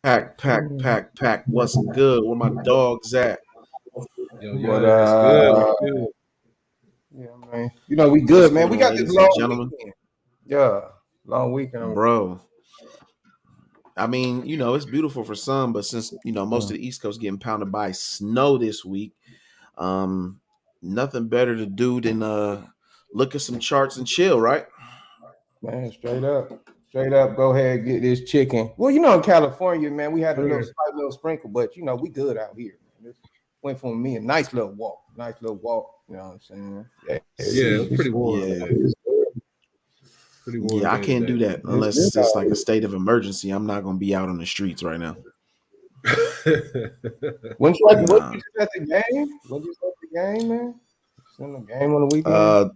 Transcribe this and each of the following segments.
Pack. What's good? Where my dogs at? But What's good? What's good? yeah, man. We What's good, man. going We on, got this ladies and long gentlemen? weekend. Yeah, long weekend. Bro, I mean, it's beautiful for some, but since most of the East Coast getting pounded by snow this week, um, nothing better to do than look at some charts and chill, right? Man, straight up. Go ahead and get this chicken. Well, in California, man, we had a slight little sprinkle, but we good out here. Man. This went for me a nice little walk. You know what I'm saying? Yeah, Yeah, it's pretty warm Yeah, today. Pretty warm yeah, I day can't do today. that unless it's like a state of emergency. I'm not gonna be out on the streets right now. When you Nah. just at the game? When you just at the game, man? Just in the game on the weekend?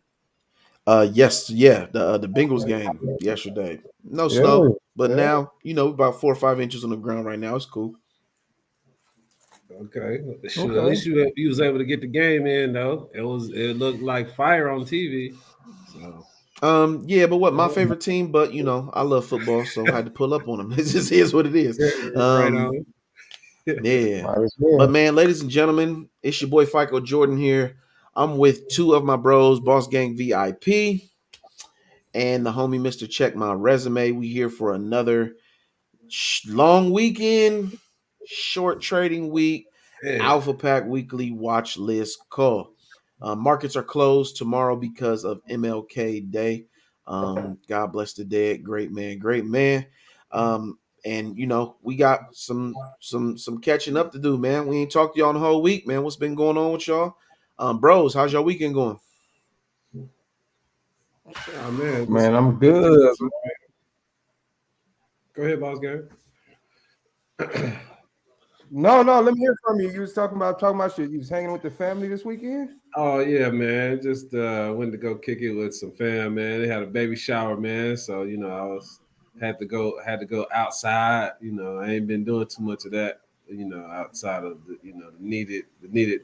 Uh, yes, yeah, the Bengals game yesterday. No Yeah, snow, but yeah. now about 4 or 5 inches on the ground right now. It's cool. Okay, shoot. At Okay. least you was able to get the game in though. It looked like fire on TV. So Yeah, but what my favorite team, but I love football, so I had to pull up on them. It just is what it is. right Um, on. yeah, Might as but well. man, ladies and gentlemen, it's your boy FICO Jordan here. I'm with two of my bros, Boss Gang VIP, and the homie Mister Check My Resume. We here for another long weekend, short trading week, Yeah. Alpha Pack Weekly Watch List call. Markets are closed tomorrow because of MLK Day. God bless the dead. Great man, great man. And we got some catching up to do, man. We ain't talked to y'all the whole week, man. What's been going on with y'all? Bros, how's your weekend going? Oh man, Man, I'm good. go ahead, boss guy. No, let me hear from you. You was talking about shit. You was hanging with the family this weekend? Oh yeah, man. Just went to go kick it with some fam, man. They had a baby shower, man. So I was had to go outside. I ain't been doing too much of that. Outside of the needed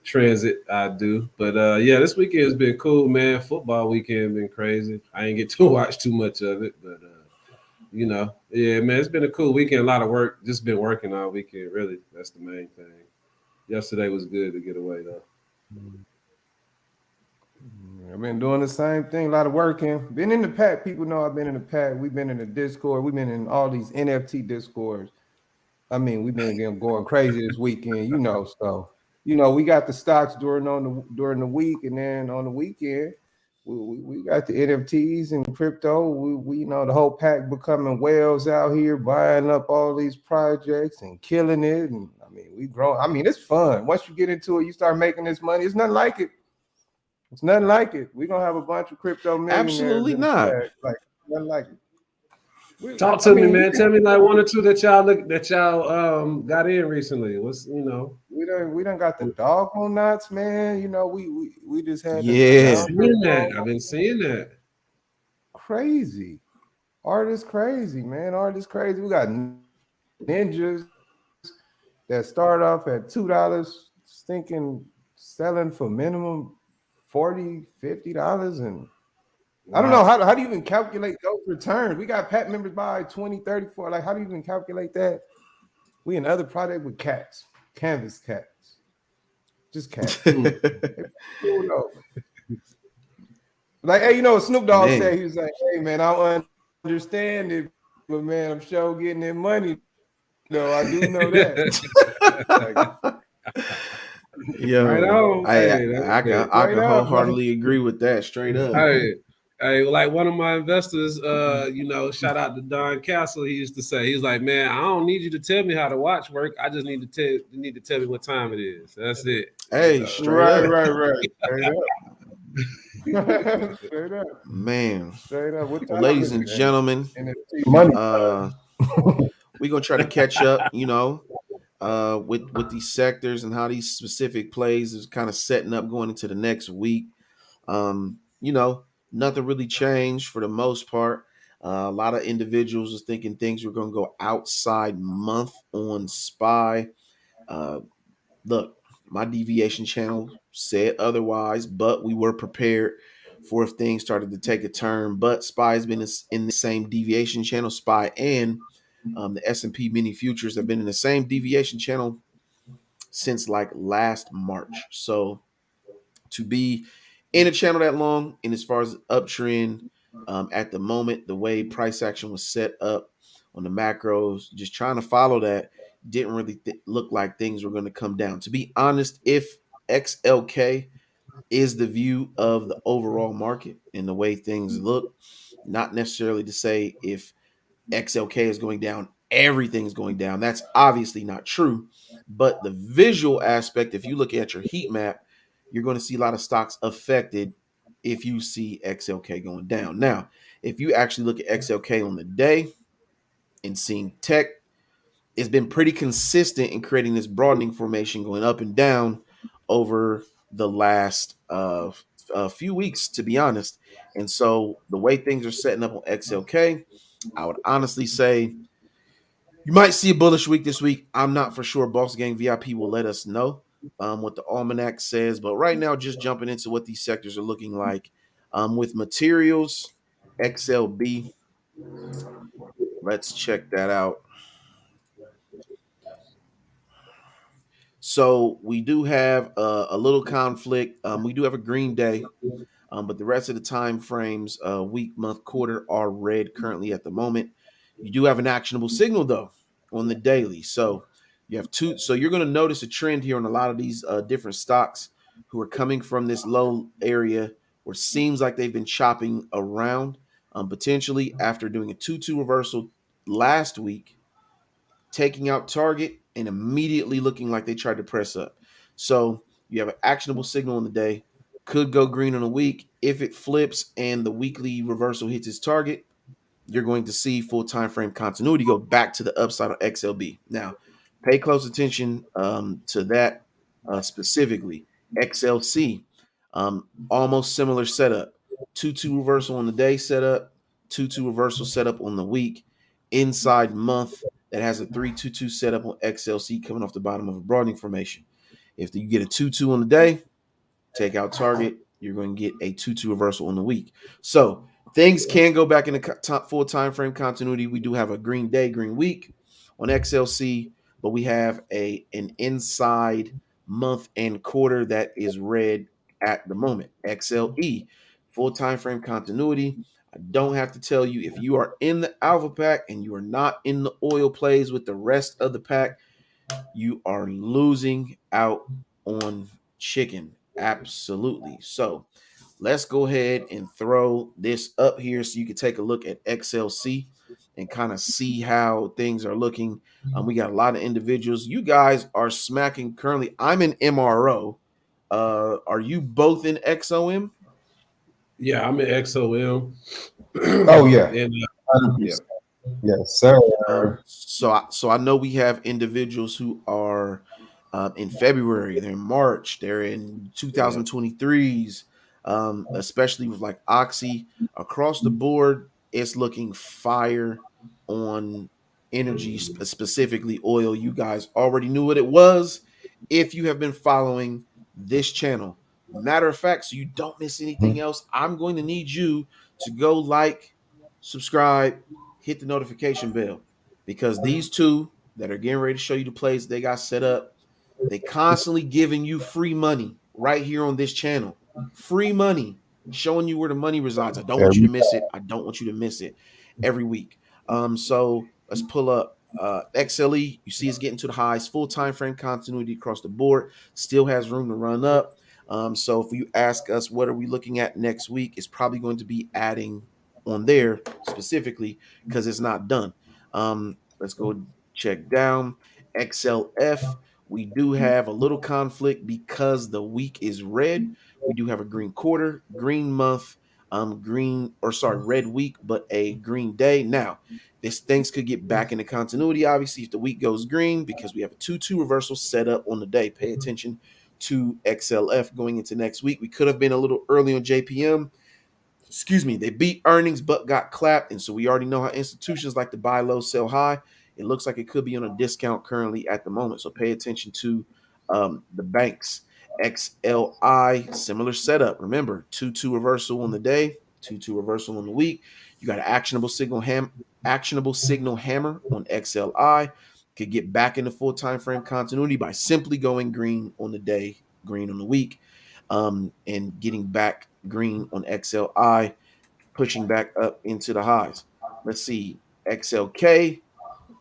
transit I do. But yeah, this weekend's been cool, man. Football weekend been crazy. I ain't get to watch too much of it, but yeah, man, it's been a cool weekend. A lot of work. Just been working all weekend. Really, that's the main thing. Yesterday was good to get away though. I've been doing the same thing, a lot of working. Been in the pack. People know I've been in the pack. We've been in the Discord. We've been in all these NFT Discords. I mean, we've been going crazy this weekend, So, we got the stocks during the week, and then on the weekend, we got the NFTs and crypto. We the whole pack becoming whales out here, buying up all these projects and killing it. And I mean, we grow. I mean, it's fun. Once you get into it, you start making this money. It's nothing like it. It's nothing like it. We're gonna have a bunch of crypto millionaires Absolutely in the not. pack. Like nothing like it. Talk I to me, mean, man. Tell me like one or two that y'all got in recently. What's we done got the dog on knots, man. We just had the I've been Yeah. seeing that. I've been seeing that. crazy. Art is crazy, man. Art is crazy. We got ninjas that start off at $2, thinking selling for minimum $40, $50, and I don't know Wow. how do you even calculate those returns? We got PAT members buy 20, 34. Like, how do you even calculate that? We in other product with cats, canvas cats, just cats. Cool though. Like, hey, what Snoop Dogg said? Man. He was like, "Hey, man, I don't understand it, but man, I'm sure getting that money. Though I do know that." Like, Right Yo, on. Hey, that's it. I straight can up, man. wholeheartedly agree with that. Straight up. Hey, hey, like one of my investors, shout out to Don Castle. He used to say, he's like, man, I don't need you to tell me how to watch work. I just need to tell me what time it is. That's it. Hey, straight Right, up, right. Straight up, man. straight up. What Well, time ladies is and it? gentlemen, NFT money. uh, we're gonna try to catch up. With these sectors and how these specific plays is kind of setting up going into the next week. Nothing really changed for the most part. A lot of individuals was thinking things were going to go outside month on SPY. Uh, Look, my deviation channel said otherwise, but we were prepared for if things started to take a turn. But SPY has been in the same deviation channel, SPY and The S&P mini futures have been in the same deviation channel since like last March. So to be in a channel that long, and as far as uptrend at the moment, the way price action was set up on the macros, just trying to follow that, didn't really look like things were going to come down. To be honest, if XLK is the view of the overall market and the way things look, not necessarily to say if XLK is going down, everything's going down. That's obviously not true. But the visual aspect, if you look at your heat map, you're going to see a lot of stocks affected if you see XLK going down. Now, if you actually look at XLK on the day and seeing tech, it's been pretty consistent in creating this broadening formation going up and down over the last few weeks, to be honest. And so the way things are setting up on XLK, I would honestly say you might see a bullish week this week. I'm not for sure. Boss Gang VIP will let us know what the almanac says. But right now, just jumping into what these sectors are looking like with materials, XLB. Let's check that out. So we do have a little conflict. We do have a green day, but the rest of the time frames, week, month, quarter, are red currently at the moment. You do have an actionable signal though on the daily. So you have two. So you're going to notice a trend here on a lot of these different stocks who are coming from this low area where it seems like they've been chopping around, potentially after doing a 2-2 reversal last week, taking out target and immediately looking like they tried to press up. So you have an actionable signal on the day, could go green on a week. If it flips and the weekly reversal hits its target, you're going to see full time frame continuity go back to the upside on XLB. Now, pay close attention to that specifically. XLC, almost similar setup. 2-2 reversal on the day setup, 2-2 reversal setup on the week. Inside month that has a 3-2-2 setup on XLC coming off the bottom of a broadening formation. If you get a 2-2 on the day, take out target, you're going to get a 2-2 reversal on the week. So things can go back in the full time frame continuity. We do have a green day, green week on XLC, but we have an inside month and quarter that is red at the moment. XLE, full time frame continuity. I don't have to tell you, if you are in the alpha pack and you are not in the oil plays with the rest of the pack, you are losing out on chicken. Absolutely. So let's go ahead and throw this up here so you can take a look at XLC and kind of see how things are looking. We got a lot of individuals. You guys are smacking currently. I'm in MRO. Are you both in XOM? Yeah, I'm in XOM. Oh yeah, And yeah, 100%. Yes, sir. So I know we have individuals who are in February, they're in March, they're in yeah. 2023s, especially with like Oxy across the board. It's looking fire on energy, specifically oil. You guys already knew what it was if you have been following this channel. Matter of fact, so you don't miss anything else, I'm going to need you to go like, subscribe, hit the notification bell, because these two that are getting ready to show you the plays they got set up, they constantly giving you free money right here on this channel. Free money, showing you where the money resides. I don't There want you to we miss it. I don't want you to miss it every week. So let's pull up XLE. You see it's getting to the highs, full time frame continuity across the board, still has room to run up. So if you ask us what are we looking at next week, it's probably going to be adding on there specifically because it's not done. Let's go check down XLF. We do have a little conflict because the week is red. We do have a green quarter, green month, red week, but a green day. Now, this things could get back into continuity, obviously, if the week goes green, because we have a 2-2 reversal set up on the day. Pay attention to XLF going into next week. We could have been a little early on JPM. Excuse me, they beat earnings but got clapped. And so we already know how institutions like to buy low, sell high. It looks like it could be on a discount currently at the moment. So pay attention to the banks. XLI, similar setup. Remember, 2-2 reversal on the day, 2-2 reversal on the week. You got an actionable signal actionable signal hammer on XLI. Could get back into full time frame continuity by simply going green on the day, green on the week, and getting back green on XLI, pushing back up into the highs. Let's see, XLK,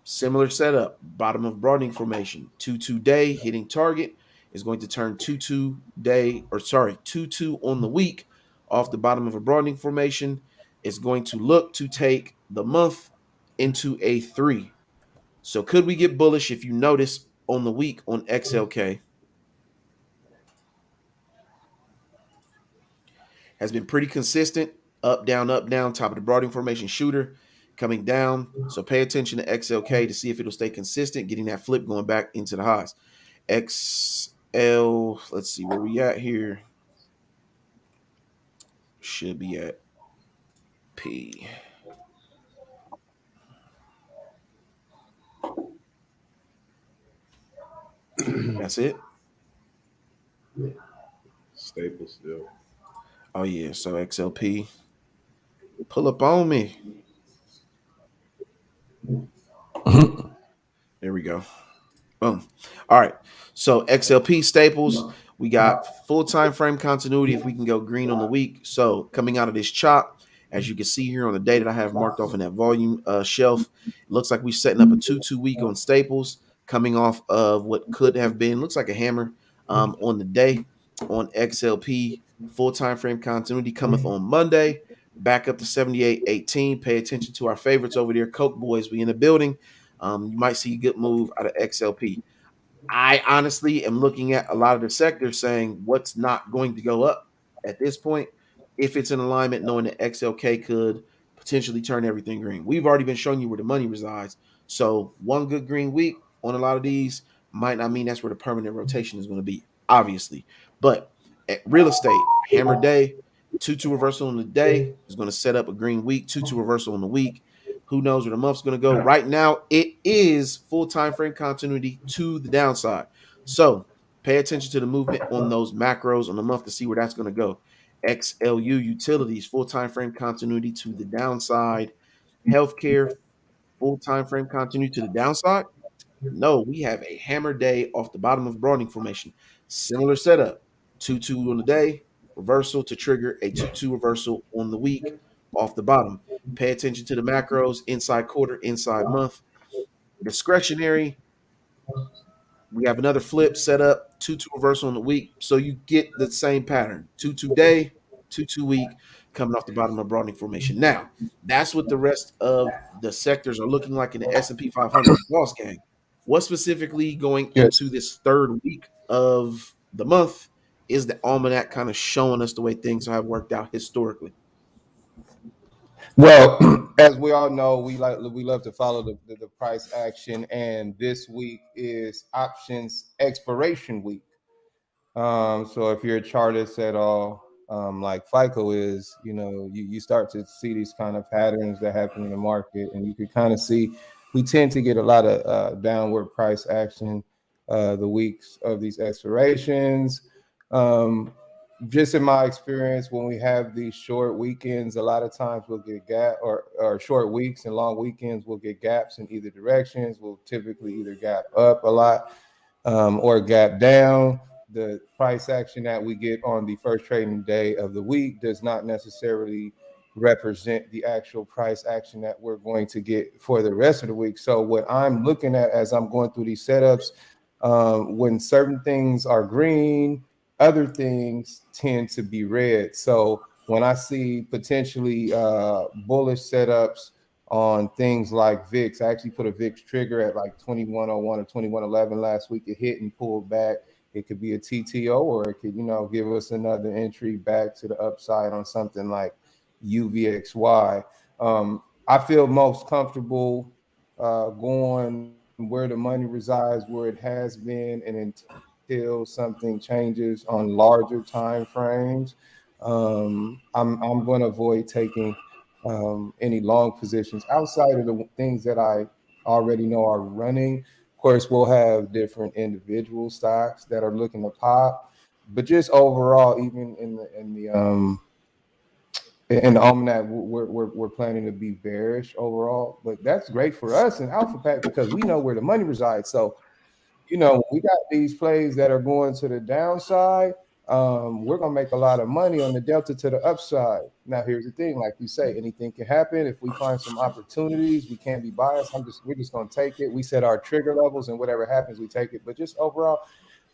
similar setup, bottom of broadening formation, 2-2 day hitting target is going to turn 2-2 day, or sorry, 2-2 on the week off the bottom of a broadening formation. Is going to look to take the month into a 3. So could we get bullish if you notice on the week on XLK? Has been pretty consistent, up, down, top of the broadening formation shooter, coming down. So pay attention to XLK to see if it'll stay consistent, getting that flip going back into the highs. XL, let's see where we at here. Should be at P. That's it. Staples, yeah. Oh yeah, so XLP, pull up on me. There we go. Boom. All right. So XLP staples, we got full time frame continuity if we can go green on the week. So coming out of this chop, as you can see here on the day that I have marked off in that volume shelf, it looks like we're setting up a 2-2 week on staples, coming off of what could have been, looks like a hammer on the day on XLP. Full time frame continuity cometh on Monday. Back up to 78.18. Pay attention to our favorites over there, Coke Boys. We in the building. You might see a good move out of XLP. I honestly am looking at a lot of the sectors saying what's not going to go up at this point. If it's in alignment, knowing that XLK could potentially turn everything green. We've already been showing you where the money resides. So one good green week on a lot of these might not mean that's where the permanent rotation is going to be, obviously. But at real estate, hammer day, 2-2 reversal on the day is going to set up a green week, 2-2 reversal on the week. Who knows where the month's going to go? Right now, it is full time frame continuity to the downside. So pay attention to the movement on those macros on the month to see where that's going to go. XLU utilities, full time frame continuity to the downside. Healthcare, full time frame continuity to the downside. No, we have a hammer day off the bottom of broadening formation. Similar setup, 2-2 on the day, reversal to trigger a 2-2 reversal on the week off the bottom. Pay attention to the macros, inside quarter, inside month. Discretionary, we have another flip set up, 2-2 reversal on the week. So you get the same pattern, 2-2 day, 2-2 week, coming off the bottom of broadening formation. Now, that's what the rest of the sectors are looking like in the S&P 500. Boss gang, what specifically going Yes. into this third week of the month is the almanac kind of showing us the way things have worked out historically? Well, as we all know, we love to follow the price action, and this week is options expiration week. So if you're a chartist at all, like FICO is, you start to see these kind of patterns that happen in the market, and you can kind of see we tend to get a lot of downward price action the weeks of these expirations. Just in my experience, when we have these short weekends, a lot of times we'll get gap or short weeks and long weekends, we'll get gaps in either directions. We'll typically either gap up a lot or gap down. The price action that we get on the first trading day of the week does not necessarily represent the actual price action that we're going to get for the rest of the week. So what I'm looking at as I'm going through these setups, when certain things are green, other things tend to be red. So when I see potentially bullish setups on things like VIX, I actually put a VIX trigger at like 2101 or 2111 last week. It hit and pulled back. It could be a TTO, or it could, give us another entry back to the upside on something like UVXY. I feel most comfortable going where the money resides, where it has been, and until something changes on larger time frames, I'm going to avoid taking any long positions outside of the things that I already know are running. Of course, we'll have different individual stocks that are looking to pop, but just overall, even in the And the almanac, we're planning to be bearish overall, but that's great for us in Alpha Pack because we know where the money resides. So we got these plays that are going to the downside. We're gonna make a lot of money on the delta to the upside. Now, here's the thing: like you say, anything can happen. If we find some opportunities, we can't be biased. We're just gonna take it. We set our trigger levels, and whatever happens, we take it. But just overall,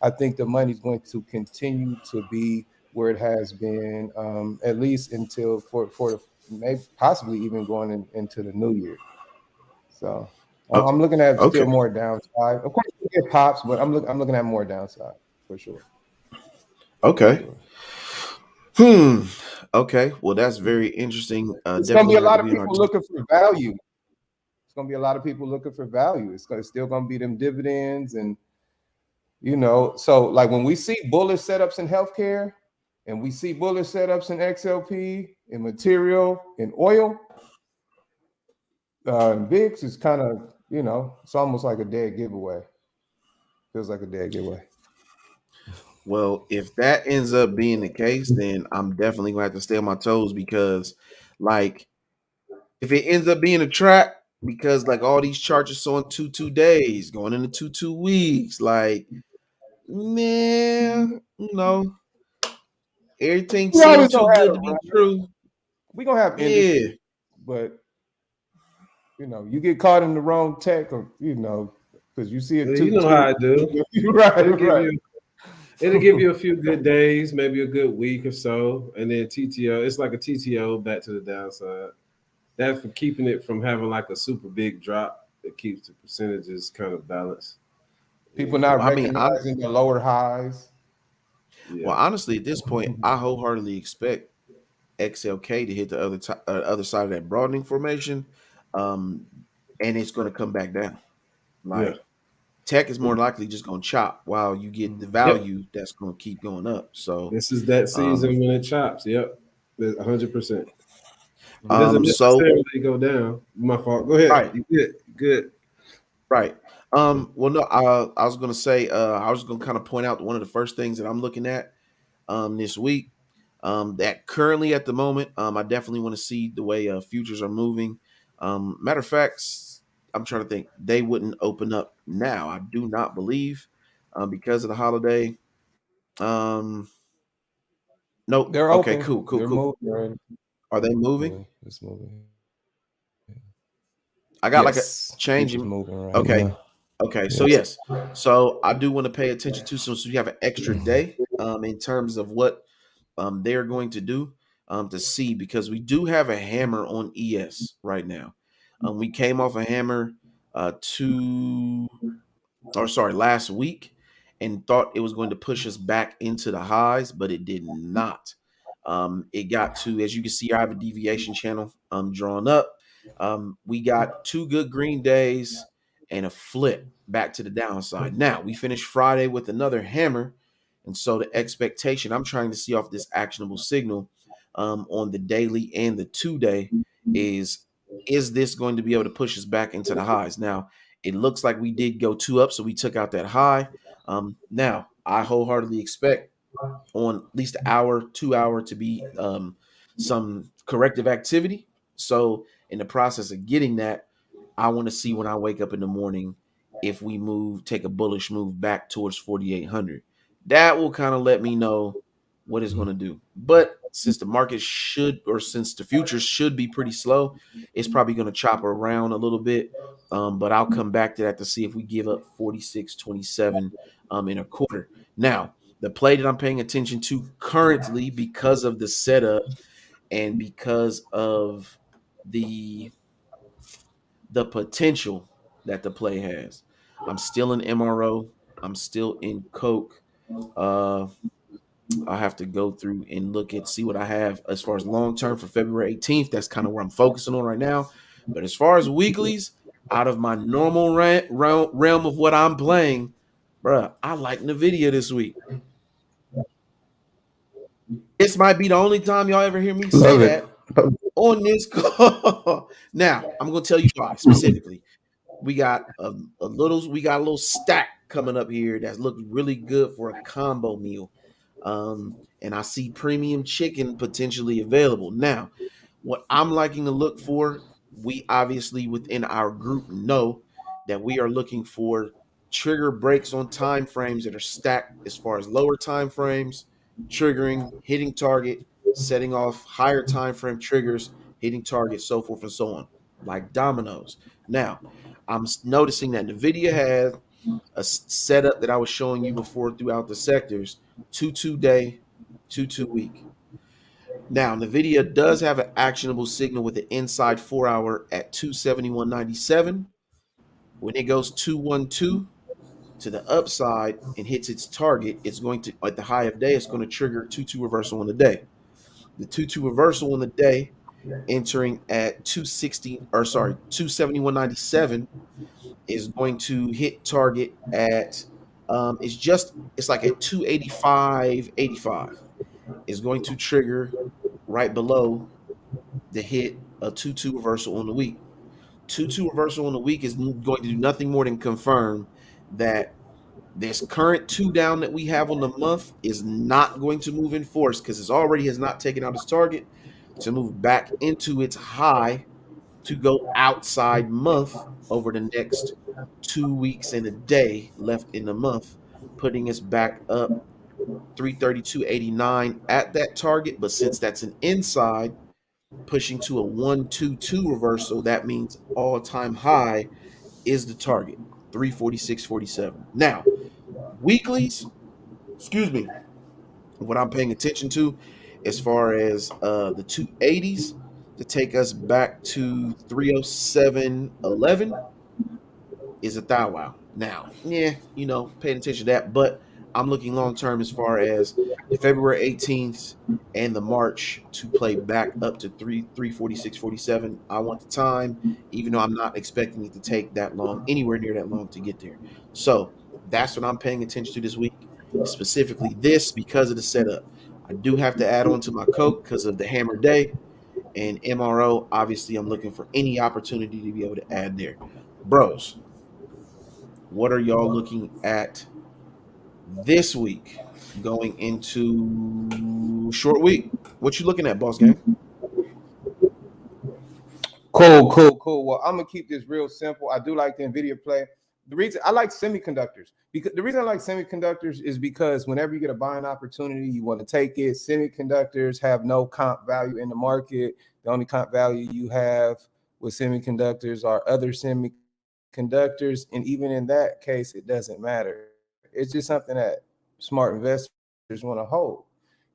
I think the money's going to continue to be where it has been, at least until for the maybe possibly even going into the new year. So Oh, I'm looking at okay. still more downside. Of course, we get pops, but I'm looking at more downside for sure. For Okay. sure. Hmm. Okay. Well, that's very interesting. It's gonna be Definitely a gonna have lot to of be on our. people looking for value. It's gonna be a lot of people looking for value. It's still gonna be them dividends, and so like when we see bullish setups in healthcare, and we see bullish setups in XLP, in material, in oil, VIX is kind of it's almost like a dead giveaway. Feels like a dead giveaway. Well, if that ends up being the case, then I'm definitely gonna have to stay on my toes because, like, if it ends up being a trap, because like all these charges so on 2 days, going into 2 weeks, like, man, everything We always seemed too gonna have good to it, be right? true. We gonna have Yeah. industry, but you get caught in the wrong tech, or because you see it You too, know how I do. right, It'll give right. you it'll give you a few good days, maybe a good week or so, and then TTO. It's like a TTO back to the downside. That for keeping it from having like a super big drop. It keeps the percentages kind of balanced. People Yeah, not Well, I mean, recognizing the lower highs. yeah, well, honestly, at this point, I wholeheartedly expect XLK to hit the other side of that broadening formation, um, and it's going to come back down. yeah. Like tech is more likely just going to chop while you get the Yep. value that's going to keep going up. So, This is that um, season when it chops. Yep, 100%. It Mhm. doesn't so necessarily go down. My fault. Go ahead. right, You good? You good? right. Well, no, I was going to say, I was going to kind of point out one of the first things that I'm looking at this week. That currently at the moment, I definitely want to see the way futures are moving. Matter of fact, I'm trying to think. They wouldn't open up now. I do not believe because of the holiday. Um, nope. They're Okay, open. cool, cool, They're cool. moving. Right? Are they moving? It's moving. I got like a Yes, change futures in. moving right Okay, now. okay. So Yes. yes, so I do want to pay attention to so you have an extra day in terms of what they're going to do to see because we do have a hammer on ES right now. We came off a hammer two or sorry last week and thought it was going to push us back into the highs, but it did not. It got to, as you can see, I have a deviation channel drawn up. We got 2 good green days and a flip back to the downside. Now we finished Friday with another hammer, and so the expectation I'm trying to see off this actionable signal on the daily and the 2 day is this going to be able to push us back into the highs? Now it looks like we did go 2 up, so we took out that high. Now I wholeheartedly expect on at least an hour, 2 hour to be some corrective activity. So in the process of getting that, I want to see when I wake up in the morning if we take a bullish move back towards 4,800. That will kind of let me know what it's going to do. But since the market should, or since the futures should be pretty slow, it's probably going to chop around a little bit. But I'll come back to that to see if we give up 46.27 in a quarter. Now, the play that I'm paying attention to currently because of the setup and because of the potential that the play has. I'm still in MRO. I'm still in Coke. Uh, I have to go through and look at see what I have as far as long term for February 18th. That's kind of where I'm focusing on right now. But as far as weeklies, out of my normal realm of what I'm playing, bruh, I like Nvidia this week. This might be the only time y'all ever hear me say Love it. that on this call. Now, I'm gonna tell you why specifically. We got a little stack coming up here that's looking really good for a combo meal. And I see premium chicken potentially available. Now, what I'm liking to look for, we obviously within our group know that we are looking for trigger breaks on time frames that are stacked as far as lower time frames, triggering, hitting target, setting off higher time frame triggers, hitting target, so forth and so on, like dominoes. Now, I'm noticing that NVIDIA has a setup that I was showing you before throughout the sectors, 2-2 day, 2-2 week. Now, NVIDIA does have an actionable signal with an inside 4 hour at 271.97. When it goes 212 to the upside and hits its target, it's going to, at the high of day, it's going to trigger 2-2 reversal on the day. The 2-2 reversal on the day entering at 271.97 is going to hit target at it's like at 285.85. Is going to trigger right below the hit a 2-2 reversal on the week. 2-2 reversal on the week is going to do nothing more than confirm that this current 2 down that we have on the month is not going to move in force because it already has not taken out its target to move back into its high to go outside month over the next 2 weeks and a day left in the month, putting us back up 332.89 at that target. But since that's an inside, pushing to a 1-2-2 reversal, that means all-time high is the target, 346.47. Now, weeklies, excuse me, what I'm paying attention to as far as the 280s to take us back to 307.11 is a thou wow. Now, yeah, paying attention to that, but I'm looking long term as far as the February 18th and the March to play back up to 346.47. I want the time, even though I'm not expecting it to take that long, anywhere near that long to get there. So that's what I'm paying attention to this week, specifically this because of the setup. I do have to add on to my coat because of the hammer day and MRO. Obviously, I'm looking for any opportunity to be able to add there. Bros, what are y'all looking at this week going into short week? What you looking at, boss gang? Cool. Well, I'm gonna keep this real simple. I do like the NVIDIA play. The reason I like semiconductors, because the reason I like semiconductors is because whenever you get a buying opportunity, you want to take it. Semiconductors have no comp value in the market. The only comp value you have with semiconductors are other semiconductors, and even in that case, it doesn't matter. It's just something that smart investors want to hold.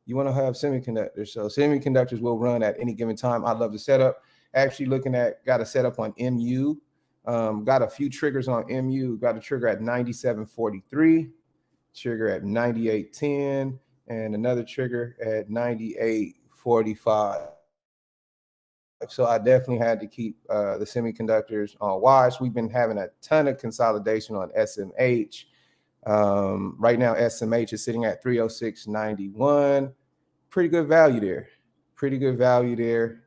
You want to have semiconductors, so semiconductors will run at any given time. I love the setup. Actually, got a setup on MU. Got a few triggers on MU. Got a trigger at 97.43, trigger at 98.10, and another trigger at 98.45. So I definitely had to keep the semiconductors on watch. We've been having a ton of consolidation on SMH. Right now, SMH is sitting at 306.91. Pretty good value there.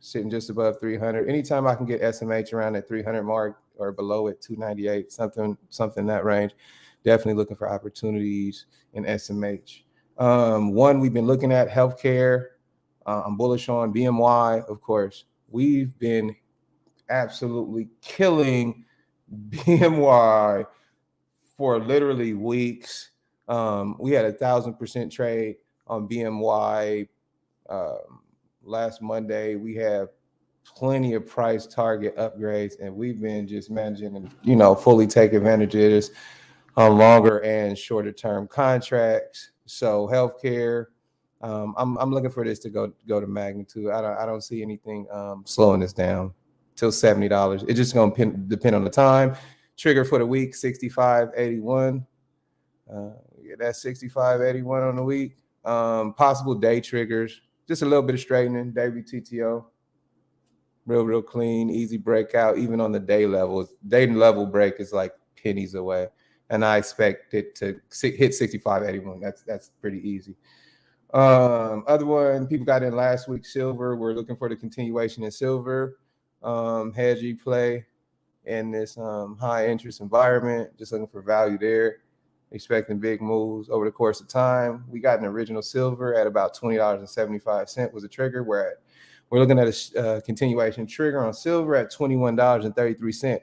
Sitting just above 300. Anytime I can get SMH around that 300 mark or below at 298, something in that range, definitely looking for opportunities in SMH. One we've been looking at, healthcare. I'm bullish on BMY, of course. We've been absolutely killing BMY for literally weeks. We had 1,000% trade on BMY last Monday. We have plenty of price target upgrades, and we've been just managing to, fully take advantage of this on longer and shorter term contracts. So healthcare, I'm looking for this to go to magnitude. I don't see anything slowing this down till $70. It's just going to depend on the time. Trigger for the week, 65.81. Yeah, that's 65.81 on the week. Possible day triggers, just a little bit of straightening, daily TTO. Real clean, easy breakout, even on the day level. Day level break is like pennies away. And I expect it to hit 65.81. That's pretty easy. Other one, people got in last week, silver. We're looking for the continuation in silver. Hedgy play in this high interest environment, just looking for value there. expecting big moves over the course of time. We got an original silver at about $20.75 was a trigger. We're looking at a continuation trigger on silver at $21.33.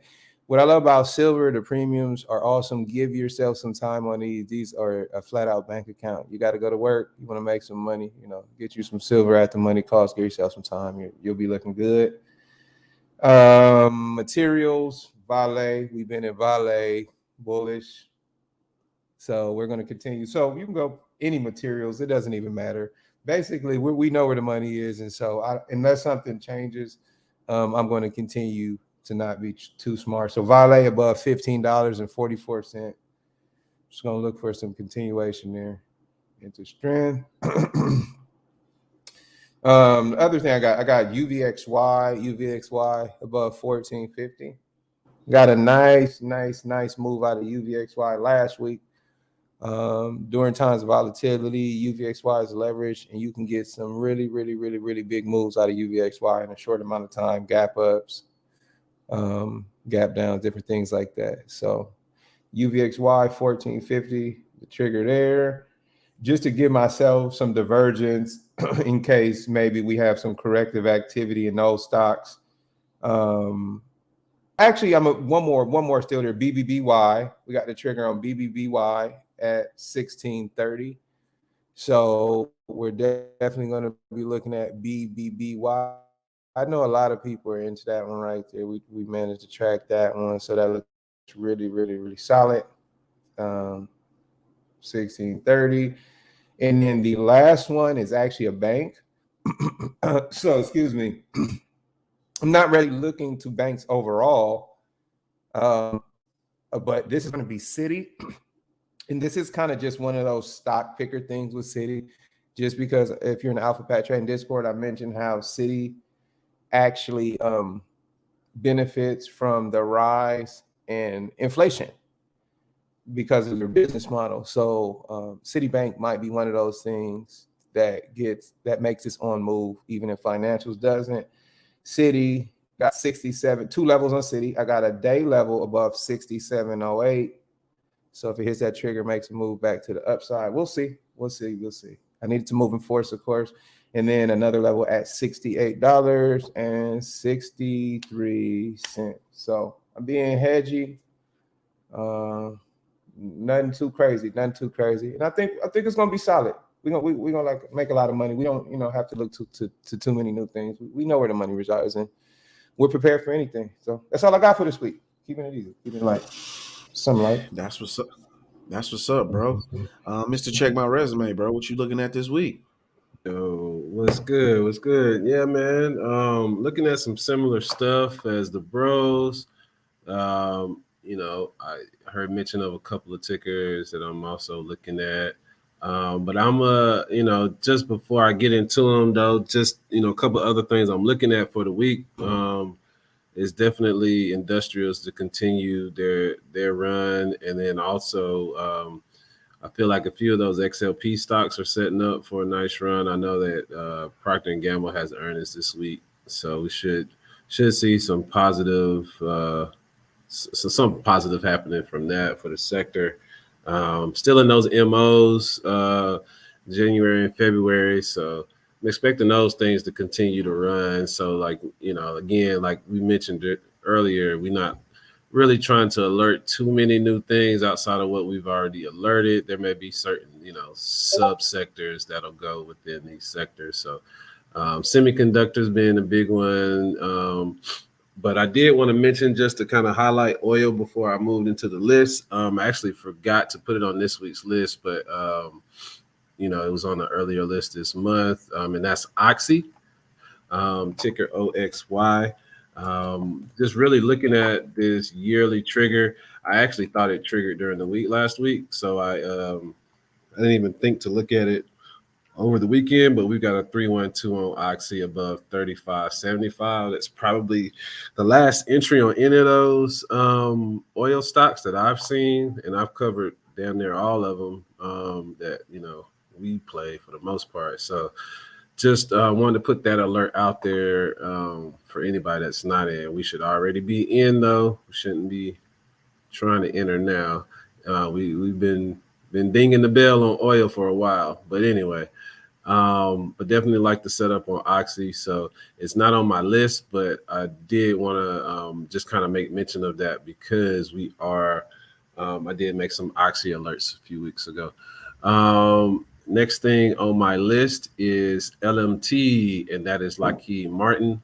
What I love about silver, the premiums are awesome. Give yourself some time on these. These are a flat out bank account. You got to go to work. You want to make some money, get you some silver at the money cost. Give yourself some time. You'll be looking good. Materials, Vale. We've been in Vale bullish. So we're going to continue. So you can go any materials. It doesn't even matter. Basically, we know where the money is. And so unless something changes, I'm going to continue to not be too smart. So Vale above $15.44. Just going to look for some continuation there into strength. The other thing I got UVXY above 1450. Got a nice move out of UVXY last week. During times of volatility, UVXY is leveraged, and you can get some really big moves out of UVXY in a short amount of time. Gap ups, gap downs, different things like that. So UVXY 1450, the trigger there, just to give myself some divergence in case maybe we have some corrective activity in those stocks. Actually, one more still there. BBBY, we got the trigger on BBBY at 1630. So we're definitely going to be looking at BBBY. I know a lot of people are into that one right there. We managed to track that one, so that looks really solid. 1630, and then the last one is actually a bank. So excuse me, I'm not really looking to banks overall, but this is going to be Citi, and this is kind of just one of those stock picker things with Citi. Just because if you're in the Alpha Pat Trading Discord, I mentioned how Citi actually benefits from the rise in inflation because of their business model. So Citibank might be one of those things that makes this on move, even if financials doesn't. Citi got 67, two levels on Citi. I got a day level above 67.08. So if it hits that trigger, makes a move back to the upside. We'll see. I need it to move in force, of course. And then another level at $68.63. So I'm being hedgy. Nothing too crazy. And I think it's gonna be solid. We're gonna like make a lot of money. We don't have to look to too many new things. We know where the money resides, and we're prepared for anything. So that's all I got for this week. Keeping it easy, keeping it light, some light. That's what's up. That's what's up, bro. Mr. Check My Resume, bro. What you looking at this week? Yo, what's good? What's good? Yeah, man. Looking at some similar stuff as the bros. I heard mention of a couple of tickers that I'm also looking at. But I'm just before I get into them though, just a couple of other things I'm looking at for the week. Is definitely industrials to continue their run, and then also I feel like a few of those XLP stocks are setting up for a nice run. I know that Procter & Gamble has earnings this week, so we should see some positive happening from that for the sector. Still in those MOs, January and February, so I'm expecting those things to continue to run. So again, like we mentioned earlier, we're not really trying to alert too many new things outside of what we've already alerted. There may be certain, subsectors that'll go within these sectors. So semiconductors being a big one. But I did want to mention, just to kind of highlight oil before I moved into the list. I actually forgot to put it on this week's list, but it was on the earlier list this month, and that's Oxy, ticker OXY. Just really looking at this yearly trigger. I actually thought it triggered during the week last week, so I didn't even think to look at it over the weekend, but we've got a 312 on Oxy above 35.75. That's probably the last entry on any of those oil stocks that I've seen, and I've covered damn near all of them that we play for the most part. So just wanted to put that alert out there for anybody that's not in. We should already be in, though. We shouldn't be trying to enter now. We've been dinging the bell on oil for a while, but anyway, but definitely like the setup on Oxy. So it's not on my list, but I did want to just kind of make mention of that because we are. I did make some Oxy alerts a few weeks ago. Next thing on my list is LMT, and that is Lockheed Martin.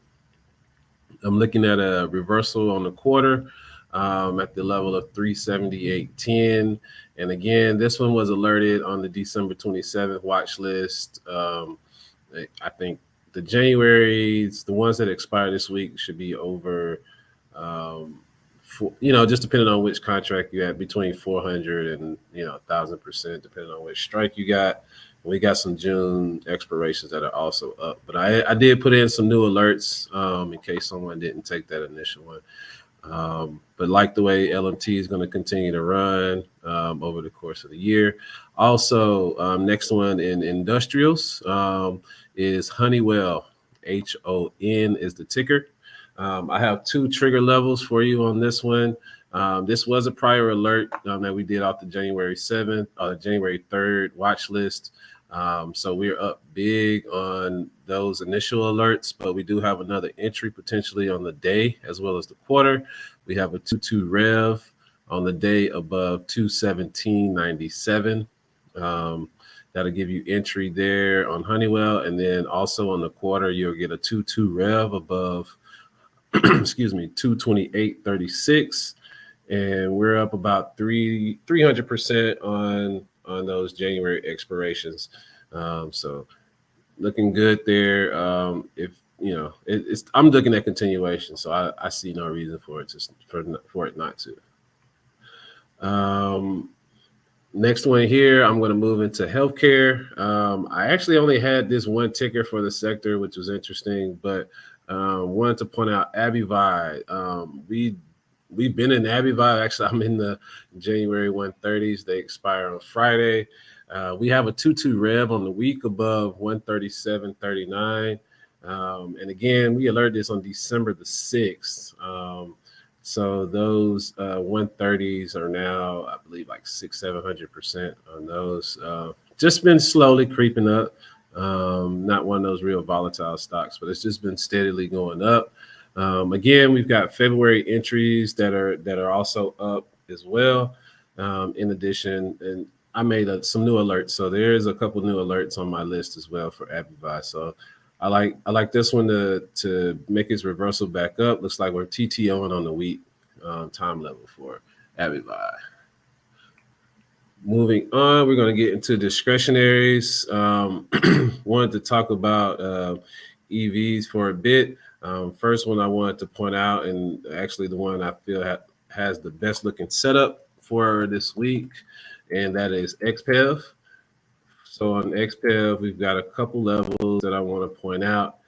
I'm looking at a reversal on the quarter at the level of 378.10. And again, this one was alerted on the December 27th watch list. I think the January's, the ones that expire this week should be over, just depending on which contract you have, between 400 and, 1,000%, depending on which strike you got. We got some June expirations that are also up, but I did put in some new alerts in case someone didn't take that initial one. But like the way LMT is going to continue to run over the course of the year. Also, next one in industrials is Honeywell. HON is the ticker. I have two trigger levels for you on this one. This was a prior alert that we did off the January 7th, January 3rd watch list. So we're up big on those initial alerts, but we do have another entry potentially on the day as well as the quarter. We have a 2-2 rev on the day above 217.97. That'll give you entry there on Honeywell. And then also on the quarter, you'll get a 2-2 rev above, excuse me, 228.36. And we're up about 300% on those January expirations. So looking good there. If it's I'm looking at continuation, so I see no reason for it not to. Next one here, I'm going to move into healthcare. I actually only had this one ticker for the sector, which was interesting, but wanted to point out Abivi. We've been in Abivi. Actually, I'm in the January 130s. They expire on Friday. We have a 2-2 rev on the week above 137.39. And again, we alerted this on December the 6th. So those 130s are now, I believe, like 600-700% on those. Just been slowly creeping up. Not one of those real volatile stocks, but it's just been steadily going up. Again, we've got February entries that are also up as well. In addition, and I made some new alerts, so there's a couple new alerts on my list as well for Abivi. So I like this one to make its reversal back up. Looks like we're TTOing on the week time level for Abivi. Moving on, we're going to get into discretionaries. Wanted to talk about EVs for a bit. First one I wanted to point out, and actually the one I feel has the best looking setup for this week, and that is XPEV. So on XPEV, we've got a couple levels that I want to point out.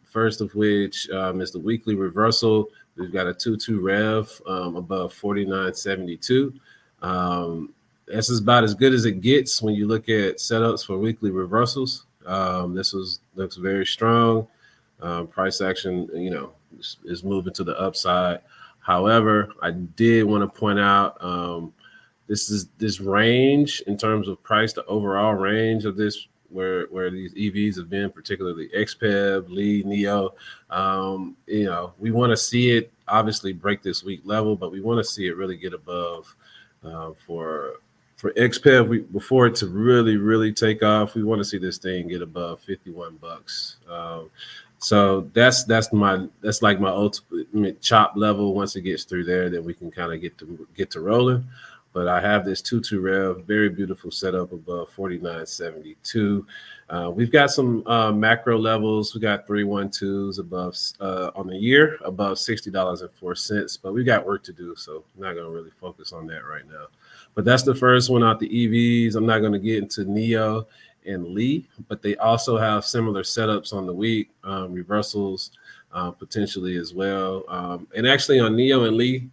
First of which is the weekly reversal. We've got a 2-2 rev above 49.72. This is about as good as it gets when you look at setups for weekly reversals. Looks very strong. Price action, is moving to the upside. However, I did want to point out this range in terms of price, the overall range of this, where these EVs have been, particularly XPEV, Lee, Neo. We want to see it obviously break this week level, but we want to see it really get above for XPEV. Before it to really take off, we want to see this thing get above $51. So that's like my ultimate chop level. Once it gets through there, then we can kind of get to rolling. But I have this 2-2 rev, very beautiful setup above 49.72. We've got some macro levels. We got 312s above on the year above $60.04. But we got work to do, so I'm not gonna really focus on that right now. But that's the first one out the EVs. I'm not gonna get into Neo and Lee, but they also have similar setups on the week, reversals potentially as well. And actually on Neo and Lee,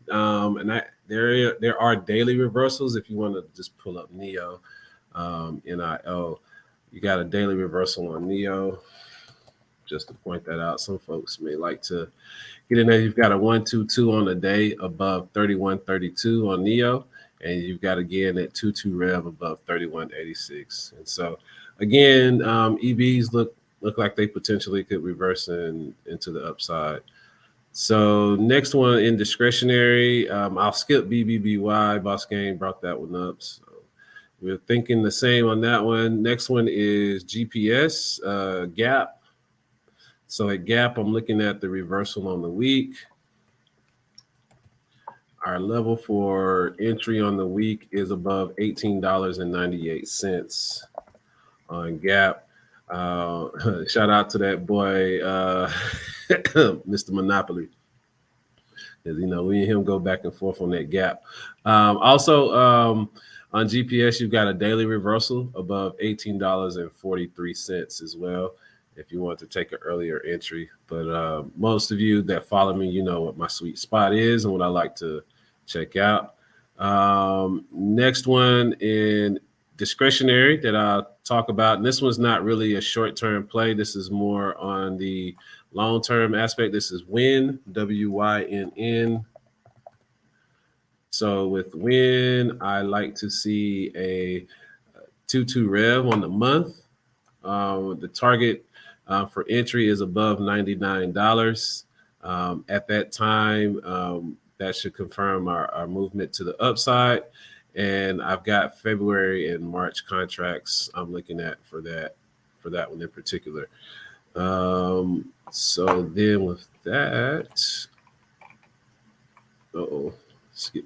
there are daily reversals. If you want to just pull up Neo, NIO, you got a daily reversal on Neo. Just to point that out, some folks may like to get in there. You've got a 122 on the day above 31.32 on Neo. and you've got again at 22 rev above 31.86. And so again, EVs look like they potentially could reverse into the upside. So next one in discretionary, I'll skip BBBY. Boss Game brought that one up. So we're thinking the same on that one. Next one is GPS, Gap. So at Gap, I'm looking at the reversal on the week. Our level for entry on the week is above $18.98 on Gap. Shout out to that boy, Mr. Monopoly. Because, we and him go back and forth on that Gap. Also, on GPS, you've got a daily reversal above $18.43 as well, if you want to take an earlier entry. But most of you that follow me, you know what my sweet spot is and what I like to check out. Next one in discretionary that I'll talk about, and this one's not really a short-term play. This is more on the long-term aspect. This is WYNN, WYNN. So with WYNN, I like to see a 2-2 rev on the month. The target for entry is above $99. At that time, that should confirm our movement to the upside. And I've got February and March contracts I'm looking at for that one in particular. So then with that,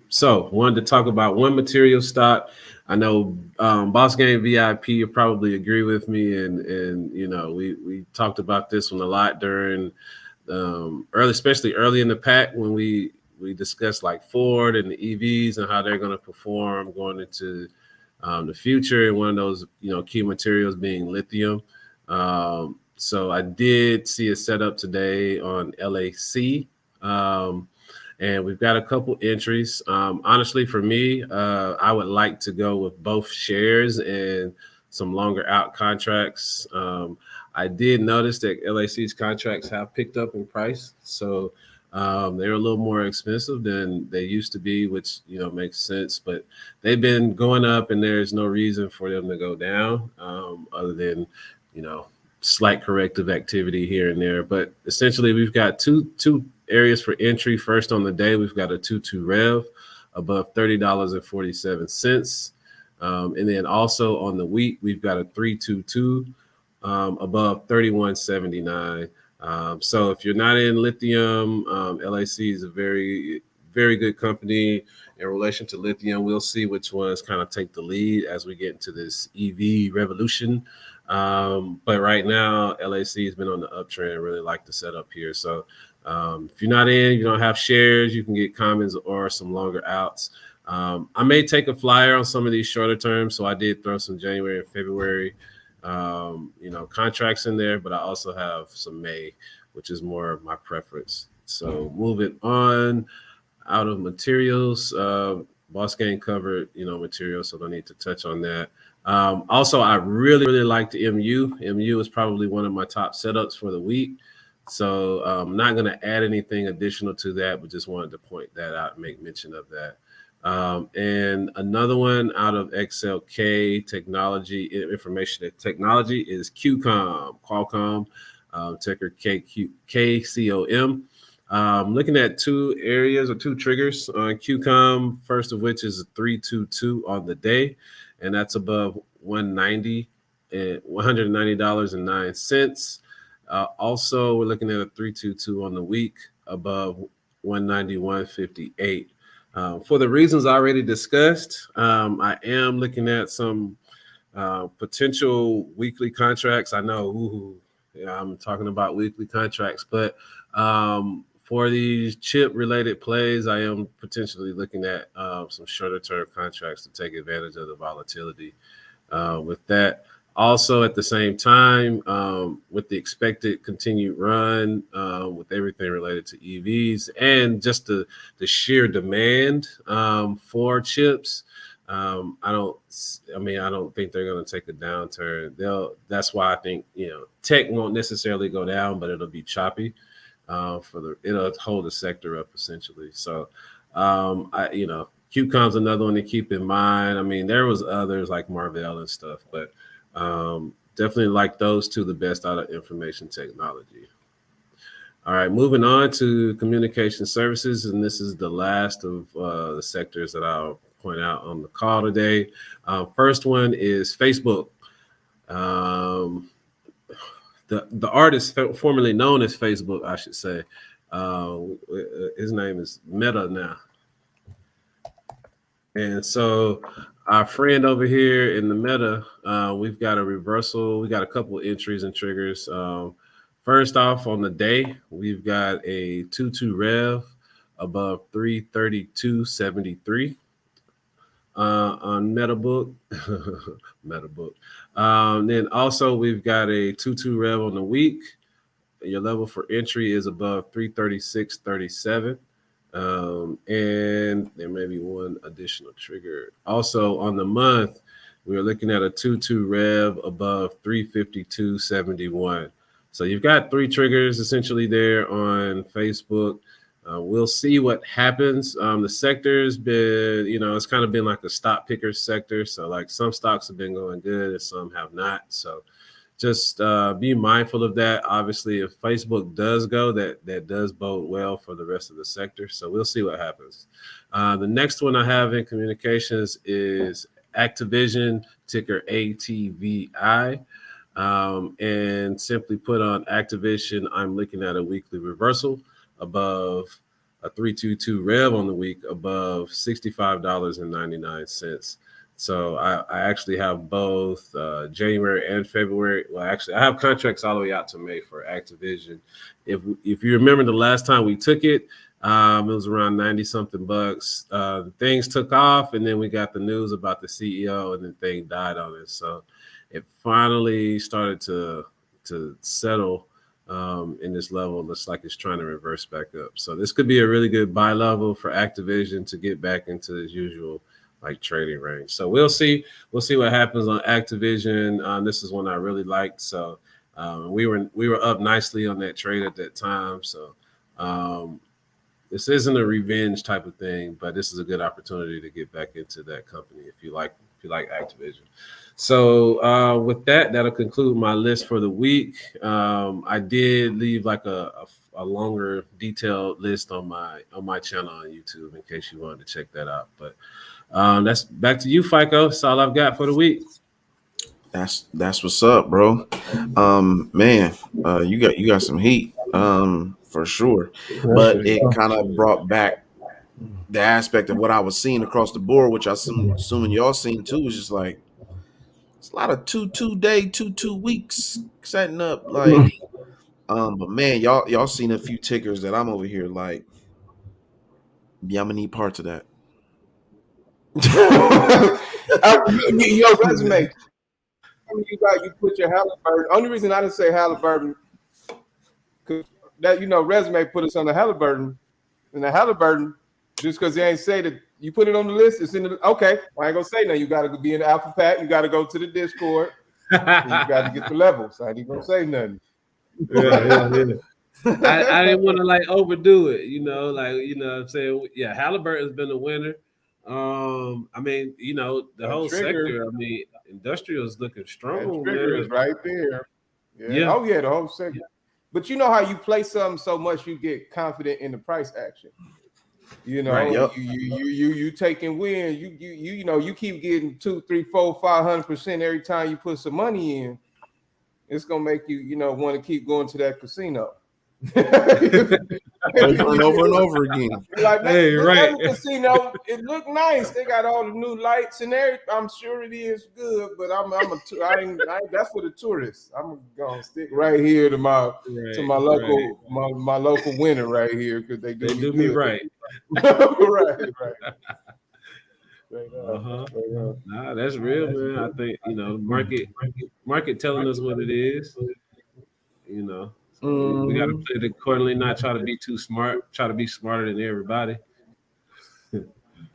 so wanted to talk about one material stock. I know Boss Game VIP, you probably agree with me, and we talked about this one a lot during especially early in the pack when we discussed like Ford and the EVs and how they're going to perform going into the future, and one of those key materials being lithium. So I did see a setup today on LAC. And we've got a couple entries. Honestly, for me, I would like to go with both shares and some longer out contracts. I did notice that LAC's contracts have picked up in price. So they're a little more expensive than they used to be, which, makes sense. But they've been going up, and there's no reason for them to go down other than, slight corrective activity here and there. But essentially, we've got two areas for entry. First on the day, we've got a 2-2 rev above $30.47. And then also on the week, we've got a 3-2-2 above $31.79. So if you're not in lithium, LAC is a very, very good company in relation to lithium. We'll see which ones kind of take the lead as we get into this EV revolution. But right now, LAC has been on the uptrend. I really like the setup here. So if you're not in, you don't have shares, you can get commons or some longer outs. I may take a flyer on some of these shorter terms. So I did throw some January and February, contracts in there, but I also have some May, which is more of my preference. So moving on out of materials, Boss Game covered, materials, so don't need to touch on that. Also, I really, really like the MU. MU is probably one of my top setups for the week. So I'm not going to add anything additional to that, but just wanted to point that out and make mention of that. And another one out of XLK Technology, Information Technology, is Qualcomm, ticker KCOM. Looking at two areas or two triggers on QCOM, first of which is a 322 on the day, and that's above $190.09. Also, we're looking at a 322 on the week above 191.58. For the reasons I already discussed, I am looking at some potential weekly contracts. I know I'm talking about weekly contracts, but for these chip-related plays, I am potentially looking at some shorter-term contracts to take advantage of the volatility. With that, also at the same time, with the expected continued run, with everything related to EVs and just the sheer demand for chips, I don't think they're going to take a downturn. That's why I think tech won't necessarily go down, but it'll be choppy. It'll hold the sector up essentially. So, QCOM's another one to keep in mind. I mean, there was others like Marvell and stuff, but definitely like those two the best out of information technology. All right, moving on to communication services, and this is the last of the sectors that I'll point out on the call today. First one is Facebook. Um, the artist formerly known as Facebook, I should say. His name is Meta now, and so our friend over here in the Meta, we've got a reversal. We got a couple entries and triggers. First off, on the day, we've got a 2-2 rev above 332.73 on MetaBook. MetaBook. Then also we've got a 2-2 rev on the week. Your level for entry is above 336.37. And there may be one additional trigger. Also on the month, we're looking at a 2-2 rev above 352.71. So you've got three triggers essentially there on Facebook. We'll see what happens. The sector's been, it's kind of been like a stock picker sector. So like some stocks have been going good and some have not. So just be mindful of that. Obviously, if Facebook does go, that does bode well for the rest of the sector. So we'll see what happens. The next one I have in communications is Activision, ticker ATVI. And simply put on Activision, I'm looking at a weekly reversal above a 322 rev on the week above $65.99. So I actually have both January and February. Well, actually, I have contracts all the way out to May for Activision. If you remember the last time we took it, it was around 90 something bucks. Things took off, and then we got the news about the CEO, and then thing died on it. So it finally started to settle in this level. Looks like it's trying to reverse back up. So this could be a really good buy level for Activision to get back into its usual like trading range. So we'll see what happens on Activision. This is one I really liked. So we were up nicely on that trade at that time. So this isn't a revenge type of thing, but this is a good opportunity to get back into that company if you like Activision. So with that, that'll conclude my list for the week. I did leave like a longer, detailed list on my channel on YouTube in case you wanted to check that out. But that's back to you, FICO. That's all I've got for the week. That's what's up, bro. Man, you got some heat, for sure. But it kind of brought back the aspect of what I was seeing across the board, which I assuming y'all seen too. Was just like it's a lot of 2-2 day, 2-2 weeks setting up. Like, but man, y'all seen a few tickers that I'm over here like, yeah, I'm gonna need parts of that. Your resume. You put your Halliburton. Only reason I didn't say Halliburton, because that resume put us on the Halliburton, and the Halliburton just because they ain't say that you put it on the list. It's in the okay. I ain't gonna say nothing. You got to be in the Alpha Pack. You got to go to the Discord. And you got to get the levels. I ain't gonna say nothing. Yeah. I didn't want to like overdo it, what I'm saying, yeah, Halliburton's been a winner. I mean, the whole trigger. sector, I mean, industrial is looking strong, Trigger man. is right there. Yeah. Oh yeah, the whole sector. Yeah. But you know how you play something so much you get confident in the price action. Right, yep. you taking win. You keep getting 2, 3, 4, 500% every time you put some money in. It's gonna make you want to keep going to that casino. over and over again. Like, hey, right. Casino, it look nice. They got all the new lights and everything. I'm sure it is good, but that's for the tourists. I'm gonna stick right here to my local my local winner right here because they do me right. right. Nah, that's real, man. I think market telling us what it is. So we got to play it accordingly, not try to be too smart, try to be smarter than everybody.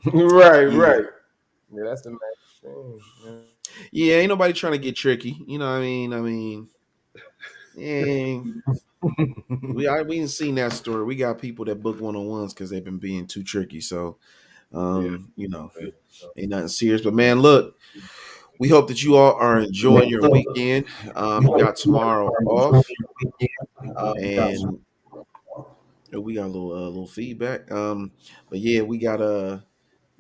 Right. Yeah, that's the main thing. Yeah, ain't nobody trying to get tricky. You know what I mean? We ain't seen that story. We got people that book one-on-ones because they've been being too tricky. So Yeah. You know, ain't nothing serious. But man, look, we hope that you all are enjoying your weekend. You got tomorrow off, and we got a little feedback. But yeah, we got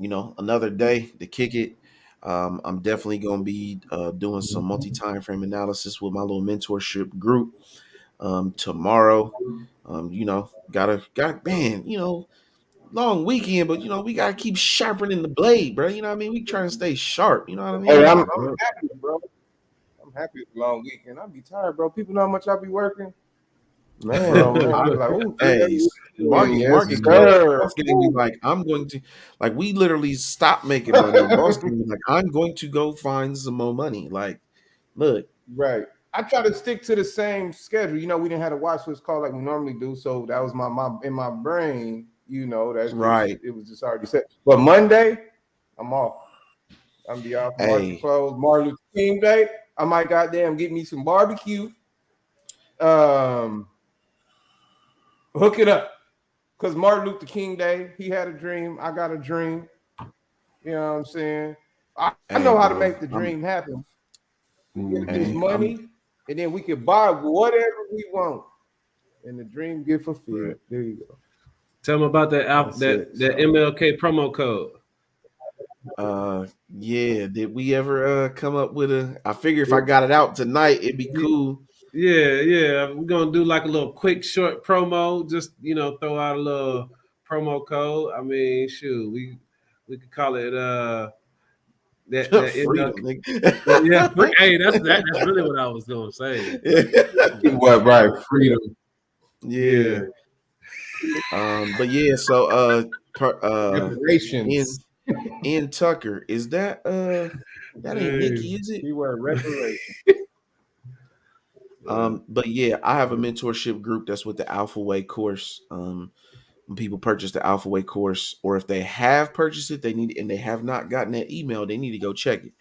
another day to kick it. I'm definitely gonna be doing some multi-time frame analysis with my little mentorship group tomorrow. Got man, long weekend, but we gotta keep sharpening the blade, bro. You know what I mean? We trying to stay sharp. You know what I Hey, mean? I'm happy, bro. I'm happy it's a long weekend. I'll be tired, bro. People know how much I'll be working. Man, oh Bro, man, they be like, oh, 3 hey, days. Yes, Mark sir. boss gonna be like, I'm going to like we literally stop making money, and boss gonna be like, I'm going to go find some more money. Like, look, Right. I try to stick to the same schedule. We didn't have a watch list call like we normally do. So that was my in my brain, that's just right. it was just already set. But Monday, I'm off. I'm be off market Hey, close. Martin Luther King Day. I might goddamn get me some barbecue. Um, hook it up. Cause Martin Luther King Day, he had a dream. I got a dream. You know what I'm saying? I hey, know how to bro. make the dream happen. Get this Mhm. Hey, I'm money, and then we can buy whatever we want. And the dream get fulfilled. Right. There you go. Tell them about That's that it. that So MLK promo code. yeah, did we ever come up with I figure if I got it out tonight, it'd be cool. Yeah. We're gonna do like a little quick short promo. Just throw out a little promo code. I mean, shoot, we could call it that Freedom, MLK. Yeah, nigga. hey, that's really what I was gonna say. what right? Freedom. Yeah. Yeah. But yeah, so in Reparations. in Tucker, is that ain't Hey. Nikki, is it? Keyword reparation. Yeah. But yeah, I have a mentorship group that's with the Alpha Way course. When people purchase the Alpha Way course, or if they have purchased it, they have not gotten that email, they need to go check it.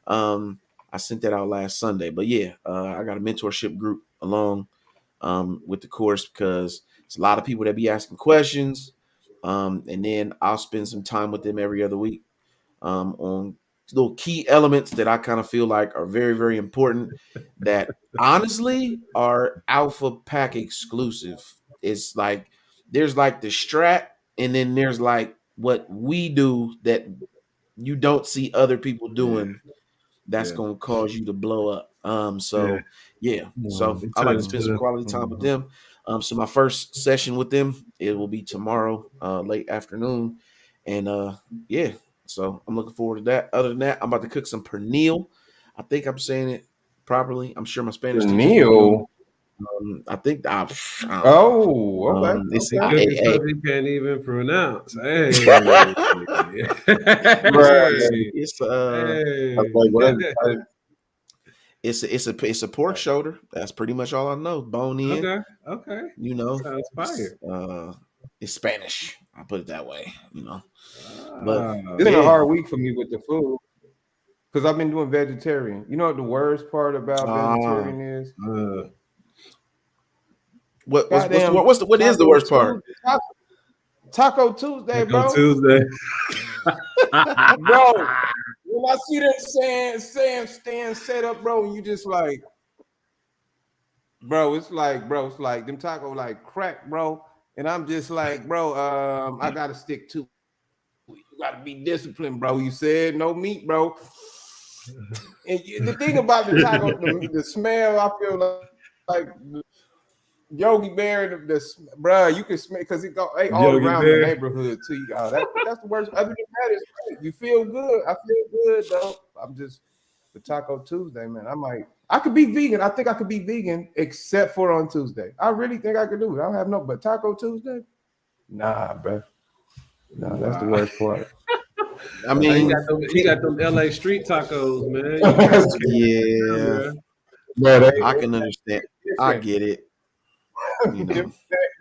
I sent that out last Sunday. But yeah, I got a mentorship group along with the course because it's a lot of people that be asking questions. And then I'll spend some time with them every other week on little key elements that I kind of feel like are very, very important that honestly are alpha pack exclusive. It's like there's like the strat, and then there's like what we do that you don't see other people Yeah. doing that's Yeah. gonna cause you to blow up. Yeah. So yeah, so It I like to turns spend some to quality time with them. So my first session with them, it will be tomorrow, late afternoon, and yeah, so I'm looking forward to that. Other than that, I'm about to cook some pernil. I think I'm saying it properly. I'm sure my Spanish teacher's gonna do it. Neil. I don't know. Oh, okay. It's he Okay. cooking hey, stuff he can't even pronounce. Hey. Right. Hey. it's That's like what it's a pork shoulder. That's pretty much all I know. Bone in, Okay. Okay. you know, Sounds it's fire. it's Spanish. I'll put it that way. But Ah. it's been a yeah. hard week for me with the food because I've been doing vegetarian. You know what the worst part about Ah, vegetarian is? Uh, Goddamn what is the Taco worst part? Tuesday, Taco Tuesday, Taco bro. Tuesday. Bro, when I see them stand set up, bro, and you just like, bro, it's like them taco like crack, bro. And I'm just like, bro, I gotta stick to it. You gotta be disciplined, bro. You said no meat, bro. And the thing about the taco, the smell, I feel like Yogi Bear, bro, you can smell because it go all Yogi around the Bear. neighborhood too. That's the worst. Other than that, it's great. You feel good. I feel good though. I'm just the Taco Tuesday, man. I could be vegan. I think I could be vegan except for on Tuesday. I really think I could do it. I don't have no, but Taco Tuesday, nah, bro. Nah, that's the Wow. worst part. I That's the He mean, worst. got them. He got them LA street tacos, man. You can't That's beat yeah, them, yeah, I can understand. I different. get it. You know,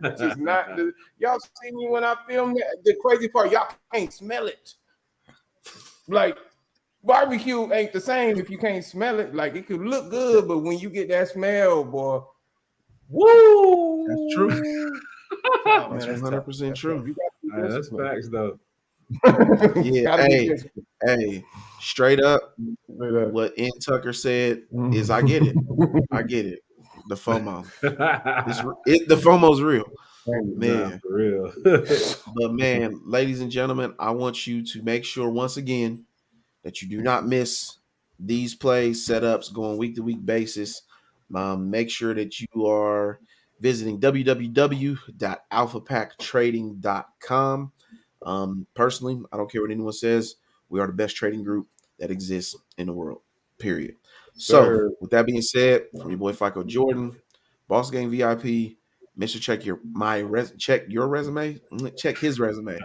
It's just not the, y'all see me when I film that. The crazy part, y'all can't smell it. Like barbecue ain't the same if you can't smell it. Like it could look good, but when you get that smell, boy, that's true. woo! Oh, That's man, that's tough. 100% That's tough. true. You got to be Hey, that's disciplined. facts though. Yeah, Gotta be hey, disciplined. hey, straight up, Straight up. what N Tucker said is I get it. I get it. The FOMO. The FOMO's real. Nah, Man. for real. But man, ladies and gentlemen, I want you to make sure once again that you do not miss these plays, setups going week to week basis. Make sure that you are visiting www.alphapack trading.com. Personally, I don't care what anyone says. We are the best trading group that exists in the world, period. So, Sir. with that being said, from your boy FICO Jordan, Boss Game VIP, Mr. Check your resume. Check his resume.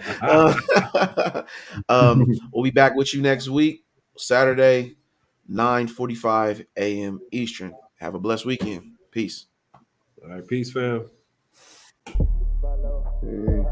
We'll be back with you next week, Saturday, 9:45 a.m. Eastern. Have a blessed weekend. Peace. All right, peace, fam. Hey.